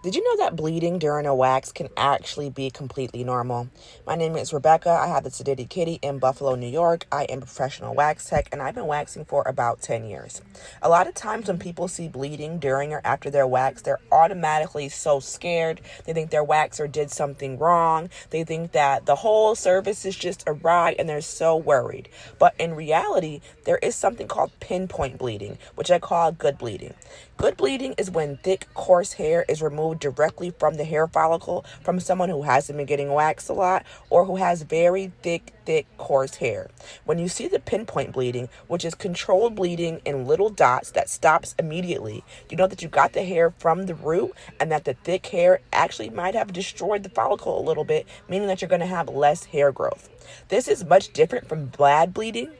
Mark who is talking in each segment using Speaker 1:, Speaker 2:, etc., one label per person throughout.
Speaker 1: Did you know that bleeding during a wax can actually be completely normal? My name is Rebecca. I have the Sedity Kitty in Buffalo, New York. I am a professional wax tech and I've been waxing for about 10 years. A lot of times when people see bleeding during or after their wax, they're automatically so scared. They think their waxer did something wrong. They think that the whole service is just awry and they're so worried. But in reality, there is something called pinpoint bleeding, which I call good bleeding. Good bleeding is when thick, coarse hair is removed directly from the hair follicle from someone who hasn't been getting waxed a lot or who has very thick, coarse hair. When you see the pinpoint bleeding, which is controlled bleeding in little dots that stops immediately, you know that you got the hair from the root and that the thick hair actually might have destroyed the follicle a little bit, meaning that you're going to have less hair growth. This is much different from bad bleeding,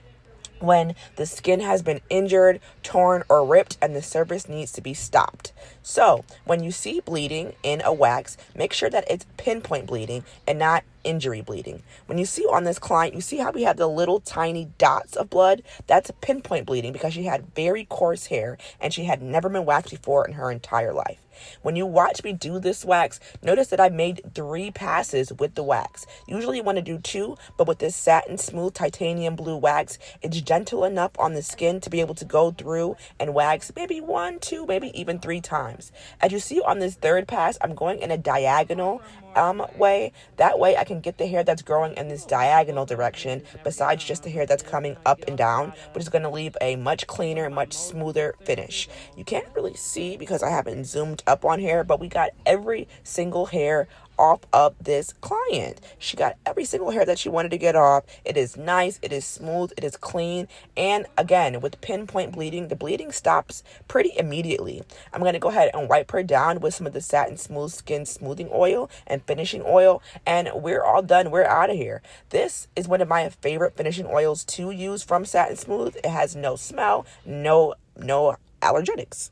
Speaker 1: when the skin has been injured, torn, or ripped and the service needs to be stopped. So when you see bleeding in a wax, make sure that it's pinpoint bleeding and not injury bleeding. When you see on this client, you see how we have the little tiny dots of blood? That's pinpoint bleeding because she had very coarse hair and she had never been waxed before in her entire life. When you watch me do this wax, notice that I made 3 passes with the wax. Usually you want to do 2, but with this satin smooth titanium blue wax, it's gentle enough on the skin to be able to go through and wax maybe 1, 2, maybe even 3 times. As you see on this 3rd pass, I'm going in a diagonal way. That way I can get the hair that's growing in this diagonal direction besides just the hair that's coming up and down, which is going to leave a much cleaner, much smoother finish. You can't really see because I haven't zoomed up on here, but we got every single hair off of this client. She got every single hair that she wanted to get off. It is nice, it is smooth, it is clean, and again, with pinpoint bleeding, the bleeding stops pretty immediately. I'm going to go ahead and wipe her down with some of the Satin Smooth Skin Smoothing Oil and Finishing Oil, and we're all done. We're out of here. This is one of my favorite finishing oils to use from Satin Smooth. It has no smell, no allergenics.